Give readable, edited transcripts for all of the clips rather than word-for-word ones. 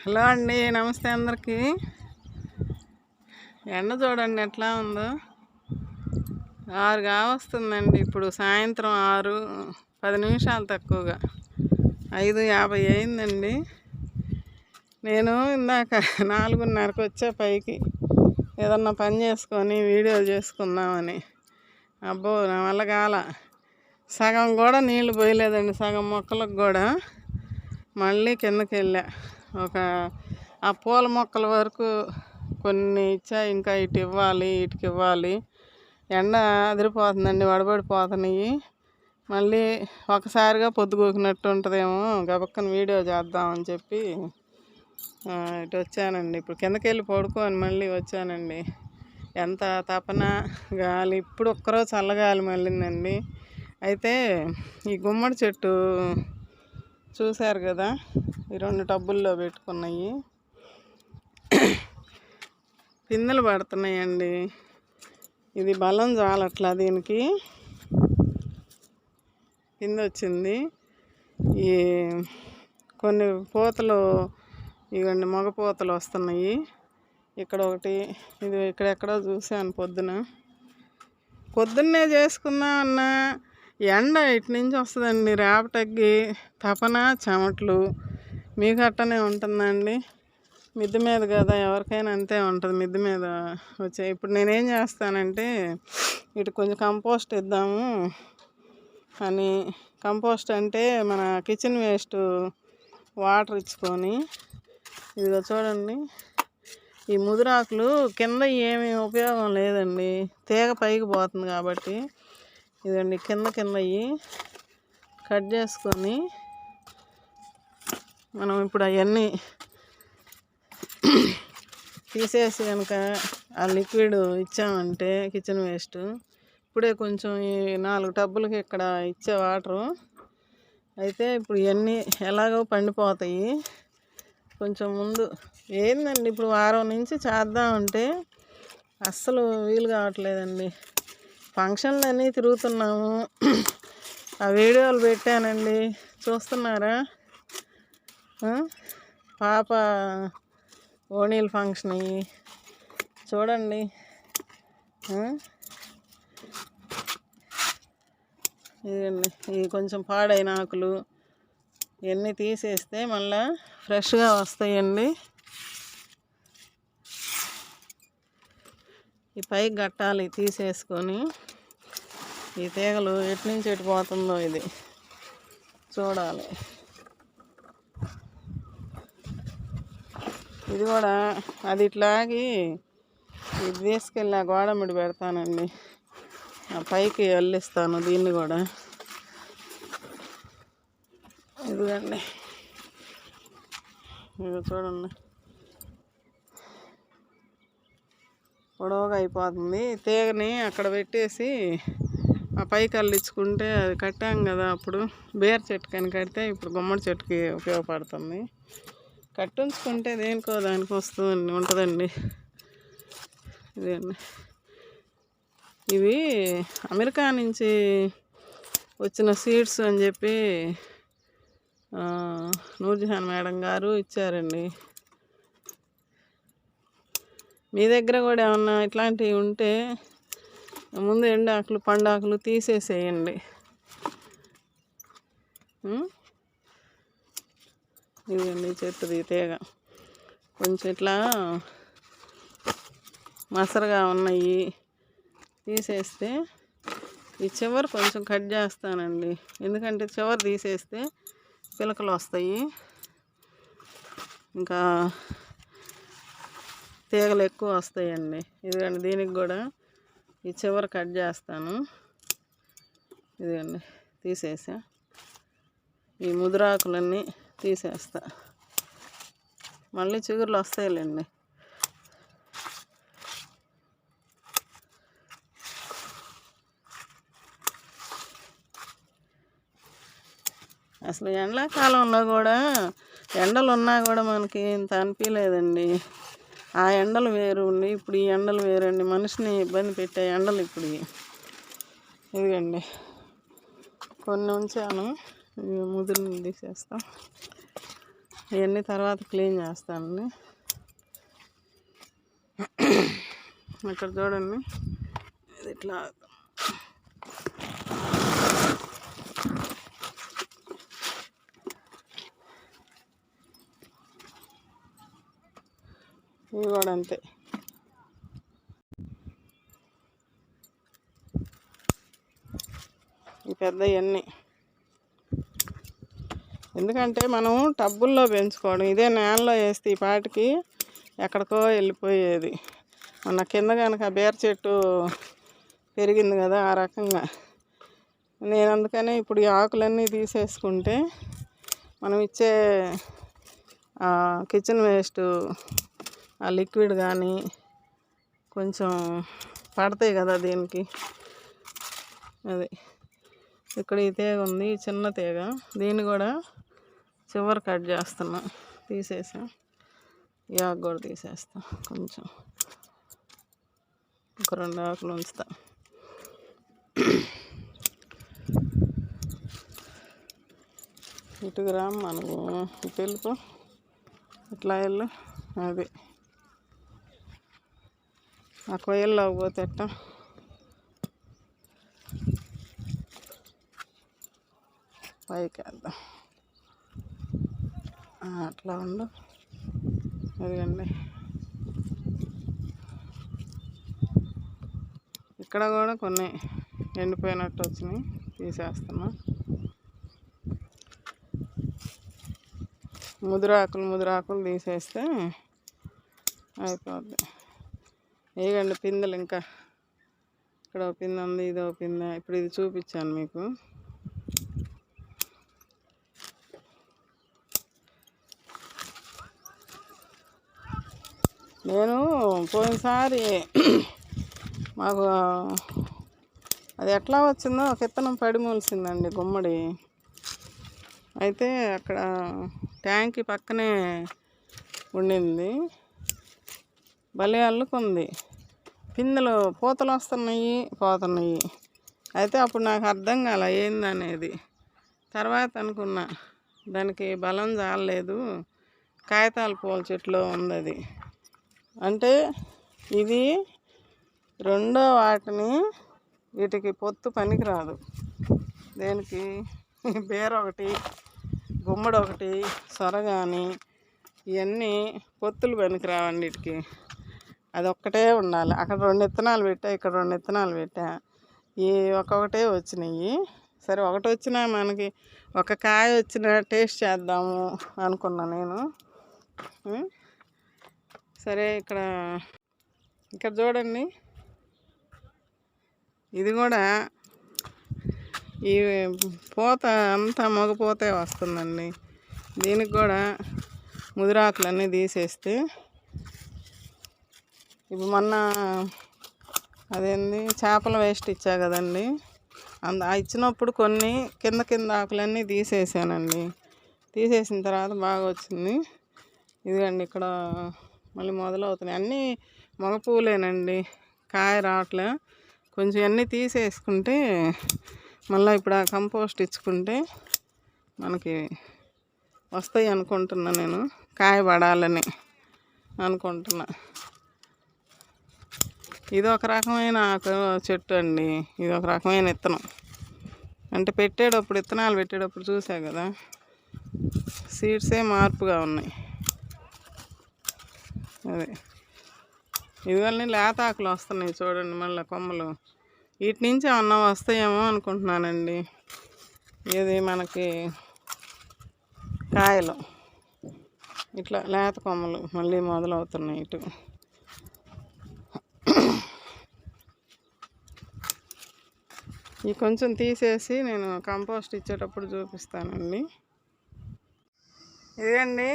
Hello అండి, నమస్తే అందరికీ. ఎండ చూడండి ఎట్లా ఉందో. 6 కావస్తుందండి. ఇప్పుడు సాయంత్రం 6:10 నిమిషాలు తక్కువగా 5:50 అయిందండి. నేను ఇందాక 4:30కి వచ్చా పైకి, ఏదన్నా పని చేసుకొని వీడియోలు చేసుకుందామని. అబ్బో, నా వల్ల కాల. సగం కూడా నీళ్ళు పోయలేదండి, సగం మొక్కలకు కూడా. మళ్ళీ కిందకి వెళ్ళా. ఆ పూల మొక్కల వరకు కొన్ని ఇచ్చా, ఇంకా వీటికి ఇవ్వాలి. ఎండ అదిరిపోతుందండి, వడబడిపోతున్నాయి. మళ్ళీ ఒకసారిగా పొద్దుగూకినట్టు ఉంటుందేమో, గబక్కన వీడియో చేద్దామని చెప్పి ఇటు వచ్చానండి. ఇప్పుడు కిందకి వెళ్ళి పడుకొని మళ్ళీ వచ్చానండి. ఎంత తపన గాలి. ఇప్పుడు ఒక్కరోజు చల్లగాలి మళ్ళీందండి. అయితే ఈ గుమ్మడి చెట్టు చూశారు కదా, ఈ 2 టబ్బుల్లో పెట్టుకున్నాయి. పిందెలు పడుతున్నాయండి. ఇది బలం చాలట్లా, దీనికి పిందె వచ్చింది. ఈ కొన్ని పూతలు, ఇవన్నీ మగ పూతలు వస్తున్నాయి. ఇక్కడ ఒకటి, ఇది ఇక్కడెక్కడో చూశాను పొద్దున్నే చేసుకుందామన్నా ఎండ ఇటు నుంచి వస్తుందండి. రేపటగ్గి తపన, చెమట్లు. మీకు అట్టనే ఉంటుందండి? మిద్దె మీద కదా, ఎవరికైనా అంతే ఉంటుంది. మిద్దె మీద ఇప్పుడు నేనేం చేస్తానంటే, ఇటు కొంచెం కంపోస్ట్ ఇద్దాము అని. కంపోస్ట్ అంటే మన కిచెన్ వేస్ట్ వాటర్ ఇచ్చుకొని, ఇదిగో చూడండి, ఈ ముదురాకులు కింద ఏమీ ఉపయోగం లేదండి, తీగ పైకి పోతుంది కాబట్టి. ఇదండి కింద కట్ చేసుకొని మనం ఇప్పుడు అవన్నీ తీసేసి కనుక ఆ లిక్విడ్ ఇచ్చామంటే, కిచెన్ వేస్ట్ ఇప్పుడే కొంచెం ఈ 4 టబ్బులకి ఇక్కడ ఇచ్చే వాటరు అయితే ఇప్పుడు ఇవన్నీ ఎలాగో పండిపోతాయి. కొంచెం ముందు ఏందండి, ఇప్పుడు వారం నుంచి చేద్దామంటే అస్సలు వీలు కావట్లేదండి. ఫంక్షన్లు అన్నీ తిరుగుతున్నాము. ఆ వీడియోలు పెట్టానండి, చూస్తున్నారా? పాప ఓణీల ఫంక్షన్ అయ్యి చూడండి. ఇదండి, ఇవి కొంచెం పాడైన ఆకులు ఇవన్నీ తీసేస్తే మళ్ళీ ఫ్రెష్గా వస్తాయండి. ఈ పైకి కట్టాలి తీసేసుకొని. ఈ తీగలు ఎటు నుంచి ఎటు పోతుందో ఇది చూడాలి. ఇది కూడా అది ఇట్లాగి ఇది తీసుకెళ్ళి ఆ గోడమిడి పెడతానండి. ఆ పైకి అల్లిస్తాను దీన్ని కూడా. ఇదిగండి, ఇది చూడండి, పొడవుగా అయిపోతుంది. తీగని అక్కడ పెట్టేసి ఆ పైకి అల్లించుకుంటే, అది కట్టాం కదా అప్పుడు బేర్ చెట్టుకని కడితే, ఇప్పుడు గుమ్మడి చెట్టుకి ఉపయోగపడుతుంది. కట్టుంచుకుంటే దేనికో దానికి ఉంటుందండి. ఇదండి, ఇవి అమెరికా నుంచి వచ్చిన సీడ్స్ అని చెప్పి నూర్జహాన్ మేడం గారు ఇచ్చారండి. మీ దగ్గర కూడా ఏమన్నా ఇట్లాంటివి ఉంటే ముందు ఎండాకులు పండాకులు తీసేసేయండి. ఇదండి చెట్టుది తీగ కొంచెం ఇట్లా మసరగా ఉన్నాయి, తీసేస్తే ఈ చివరి కొంచెం కట్ చేస్తానండి. ఎందుకంటే చివరి తీసేస్తే పిలకలు వస్తాయి, ఇంకా తీగలు ఎక్కువ వస్తాయండి. ఇదిగండి, దీనికి కూడా ఈ చివరి కట్ చేస్తాను. ఇదిగండి, తీసేసా. ఈ ముదురాకులన్నీ తీసేస్తా, మళ్ళీ చిగుర్లు వస్తాయిలేండి. అసలు ఎండాకాలంలో కూడా ఎండలు ఉన్నా కూడా మనకి ఇంత అనిపించలేదండి. ఆ ఎండలు వేరు ఉండి ఇప్పుడు ఈ ఎండలు వేరండి. మనిషిని ఇబ్బంది పెట్టే ఎండలు ఇప్పుడు. ఇదిగండి, కొన్ని ఉంచాను, ముదురుని తీసేస్తాం. ఇవన్నీ తర్వాత క్లీన్ చేస్తానండి. ఇక్కడ చూడండి, ఇది ఇట్లా ఇవి కూడా అంతే. ఈ పెద్ద ఇవన్నీ ఎందుకంటే మనం టబ్బుల్లో పెంచుకోవడం, ఇదే నేలలో వేస్తే ఈ పాటికి ఎక్కడికో వెళ్ళిపోయేది. మన కింద కనుక బీర చెట్టు పెరిగింది కదా, ఆ రకంగా నేను అందుకనే ఇప్పుడు ఈ ఆకులన్నీ తీసేసుకుంటే మనం ఇచ్చే కిచెన్ వేస్ట్ ఆ లిక్విడ్ కానీ కొంచెం పడతాయి కదా దీనికి. అది ఇక్కడ ఈ తీగ ఉంది, చిన్న తీగ, దీన్ని కూడా చివరి కట్ చేస్తున్నా, తీసేసా. ఈ ఆకు కూడా తీసేస్తా, కొంచెం ఒక 2 ఆకులు ఉంచుతా. ఇటుకు రామ్ మనకు తెలుపు ఇట్లా వెళ్ళు. అది ఆ కొయ్యల్లో పోతే ఎట్ట పైకి వేద్దాం, అట్లా ఉండు. అదిగండి, ఇక్కడ కూడా కొన్ని ఎండిపోయినట్టు వచ్చినాయి, తీసేస్తున్నా. ముదురాకులు తీసేస్తే అయిపోద్ది. వేయగండి పిందెలు, ఇంకా ఇక్కడ ఒక పిందె ఉంది, ఇదో పిందె. ఇప్పుడు ఇది చూపించాను మీకు. నేను పోయినసారి మాకు అది ఎట్లా వచ్చిందో ఒక విత్తనం పడి మొలిసిందండి, గుమ్మడి. అయితే అక్కడ ట్యాంక్ పక్కనే ఉండింది, భలే అల్లుకుంది. పిందెలు పూతలు వస్తున్నాయి, పోతున్నాయి. అయితే అప్పుడు నాకు అర్థం కాల ఏందనేది. తర్వాత అనుకున్నా దానికి బలం చాలలేదు, కాగితాల పూల చెట్లో ఉంది అది. అంటే ఇది రెండో వాటిని, వీటికి పొత్తు పనికిరాదు. దేనికి బీర ఒకటి, గుమ్మడి ఒకటి, సొరగాని, ఇవన్నీ పొత్తులు పనికిరావండి వీటికి. అది ఒక్కటే ఉండాలి. అక్కడ 2 విత్తనాలు పెట్టా, ఇక్కడ 2 విత్తనాలు పెట్టా, ఈ ఒక్కొక్కటే వచ్చినాయి. సరే ఒకటి వచ్చినా మనకి ఒక కాయ వచ్చిన టేస్ట్ చేద్దాము అనుకున్నా నేను. సరే ఇక్కడ చూడండి, ఇది కూడా ఈ పూత అంతా మగపోతే వస్తుందండి. దీనికి కూడా ముదిరాకులన్నీ తీసేస్తే, ఇప్పుడు మొన్న అదేంది చేపల వేస్ట్ ఇచ్చా కదండి, ఇచ్చినప్పుడు కొన్ని కింద ఆకులన్నీ తీసేసానండి. తీసేసిన తర్వాత బాగా వచ్చింది. ఇదిగండి ఇక్కడ మళ్ళీ మొదలవుతున్నాయి. అన్నీ మగ పువ్వులేనండి, కాయ రావట్లే. కొంచెం అన్నీ తీసేసుకుంటే మళ్ళీ ఇప్పుడు ఆ కంపోస్ట్ ఇచ్చుకుంటే మనకి వస్తాయి అనుకుంటున్నా. నేను కాయ పడాలని అనుకుంటున్నా. ఇది ఒక రకమైన చెట్టు అండి, ఇది ఒక రకమైన విత్తనం. అంటే విత్తనాలు పెట్టేటప్పుడు చూసా కదా, సీడ్సే మార్పుగా ఉన్నాయి. అదే ఇదివల్ల లేత ఆకులు వస్తున్నాయి చూడండి, మళ్ళీ కొమ్మలు. వీటి నుంచి ఏమన్నా వస్తాయేమో అనుకుంటున్నానండి. ఇది మనకి కాయలు ఇట్లా లేత కొమ్మలు మళ్ళీ మొదలవుతున్నాయి. ఇటు ఈ కొంచెం తీసేసి నేను కంపోస్ట్ ఇచ్చేటప్పుడు చూపిస్తానండి. ఇదండి,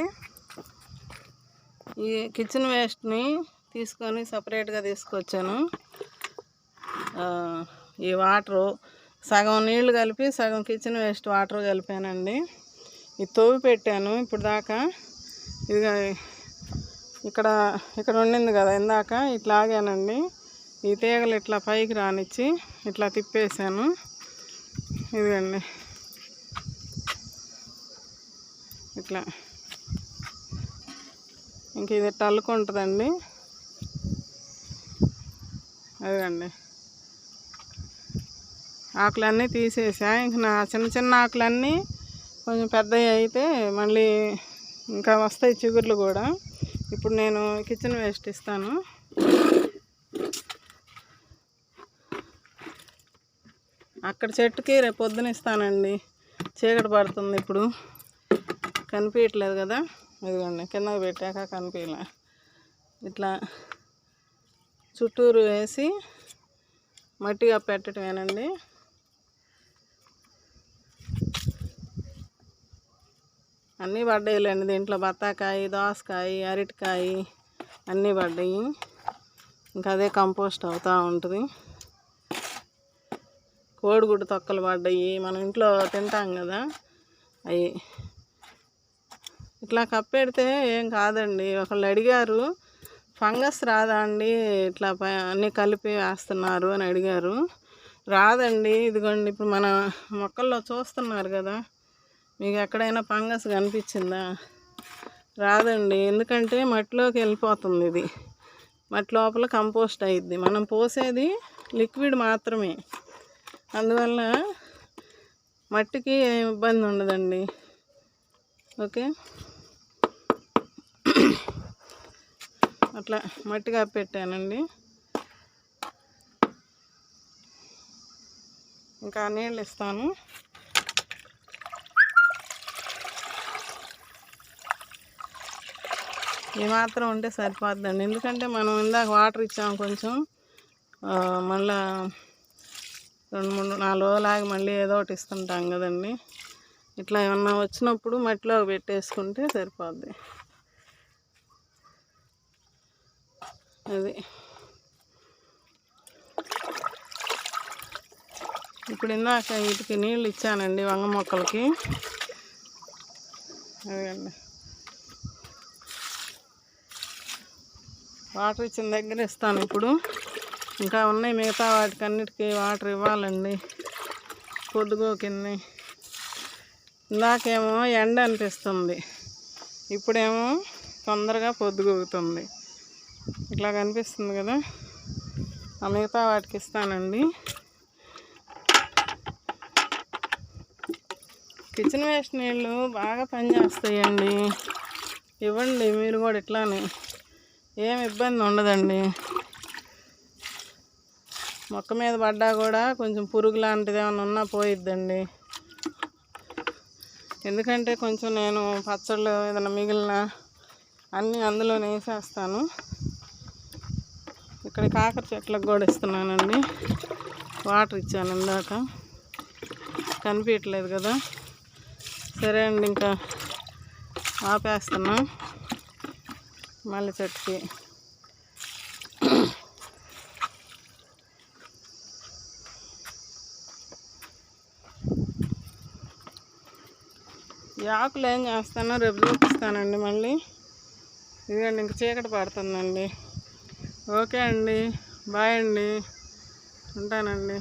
ఈ కిచెన్ వేస్ట్ని తీసుకొని సపరేట్గా తీసుకొచ్చాను. ఈ వాటరు సగం నీళ్లు కలిపి సగం కిచెన్ వేస్ట్ వాటర్ కలిపానండి. ఇది తవ్వి పెట్టాను ఇప్పుడు దాకా. ఇది ఇక్కడ ఉండింది కదా ఇందాక, ఇట్లా ఆగానండి. ఈ తీగలు ఇట్లా పైకి రానిచ్చి ఇట్లా తిప్పేసాను. ఇదిగండి ఇట్లా ఇంక ఇది అల్లుకుంటుందండి. అదండి ఆకులన్నీ తీసేసా. ఇంక నా చిన్న చిన్న ఆకులన్నీ కొంచెం పెద్దవి అయితే మళ్ళీ ఇంకా వస్తాయి చిగుర్లు కూడా. ఇప్పుడు నేను కిచెన్ వేస్ట్ ఇస్తాను. అక్కడ చెట్టుకి రేపు పొద్దున ఇస్తానండి. చీకటి పడుతుంది, ఇప్పుడు కనిపించట్లేదు కదా. ఇదిగోండి కిందకి పెట్టాక కనిపించలే. ఇట్లా చుట్టూరు వేసి మట్టిగా పెట్టడమేనండి. అన్నీ పడ్డాయిలేండి దీంట్లో. బత్తాకాయ, దోసకాయ, అరటికాయ అన్నీ పడ్డాయి. ఇంకా అదే కంపోస్ట్ అవుతూ ఉంటుంది. కోడిగుడ్డు తొక్కలు పడ్డాయి, మనం ఇంట్లో తింటాం కదా అవి. ఇట్లా కప్పెడితే ఏం కాదండి. ఒకళ్ళు అడిగారు, ఫంగస్ రాదా అండి ఇట్లా అన్నీ కలిపి వేస్తున్నారు అని అడిగారు. రాదండి. ఇదిగోండి ఇప్పుడు మన మొక్కల్లో చూస్తున్నారు కదా, మీకు ఎక్కడైనా ఫంగస్ కనిపించిందా? రాదండి. ఎందుకంటే మట్టిలోకి వెళ్ళిపోతుంది. ఇది మట్టి లోపల కంపోస్ట్ అయ్యిద్ది. మనం పోసేది లిక్విడ్ మాత్రమే. అందువల్ల మట్టికి ఏం ఇబ్బంది ఉండదండి. ఓకే, అట్లా మట్టిగా పెట్టానండి. ఇంకా నీళ్ళు ఇస్తాను. ఈ మాత్రం ఉంటే సరిపోద్దండి. ఎందుకంటే మనం ఇందాక వాటర్ ఇచ్చాము కొంచెం, మళ్ళా 2-3-4 రోజులు ఆగి మళ్ళీ ఏదో ఒకటి ఇస్తుంటాం కదండి. ఇట్లా ఏమన్నా వచ్చినప్పుడు మట్టిలో పెట్టేసుకుంటే సరిపోద్ది. అది ఇప్పుడు ఇందాక వీటికి నీళ్ళు ఇచ్చానండి, వంగ మొక్కలకి. అదండి వాటర్ ఇచ్చిన దగ్గర ఇస్తాను. ఇప్పుడు ఇంకా ఉన్నాయి మిగతా వాటికి అన్నిటికీ వాటర్ ఇవ్వాలండి. పొద్దుగోకింది. ఇందాకేమో ఎండ అనిపిస్తుంది, ఇప్పుడేమో తొందరగా పొద్దుగోగుతుంది. ఇట్లా కనిపిస్తుంది కదా. ఆ మిగతా వాటికి ఇస్తానండి. కిచెన్ వేస్ట్ నీళ్ళు బాగా పనిచేస్తాయండి. ఇవ్వండి మీరు కూడా ఇట్లానే, ఏం ఇబ్బంది ఉండదండి. మొక్క మీద పడ్డా కూడా కొంచెం పురుగు లాంటిది ఏమైనా ఉన్నా పోయిద్దండి. ఎందుకంటే కొంచెం నేను పచ్చళ్ళు ఏదైనా మిగిలిన అన్నీ అందులో వేసేస్తాను. ఇక్కడ కాకర చెట్లకు కూడా ఇస్తున్నానండి. వాటర్ ఇచ్చాను ఇందాక, కనిపించట్లేదు కదా. సరే అండి, ఇంకా ఆపేస్తున్నా. మళ్ళీ చెట్టుకి ఈ ఆకులు ఏం చేస్తానో రేపు చూపిస్తానండి మళ్ళీ. ఇదిగండి ఇంక చీకటి పడుతుందండి. ఓకే అండి, బాయ్ అండి, ఉంటానండి.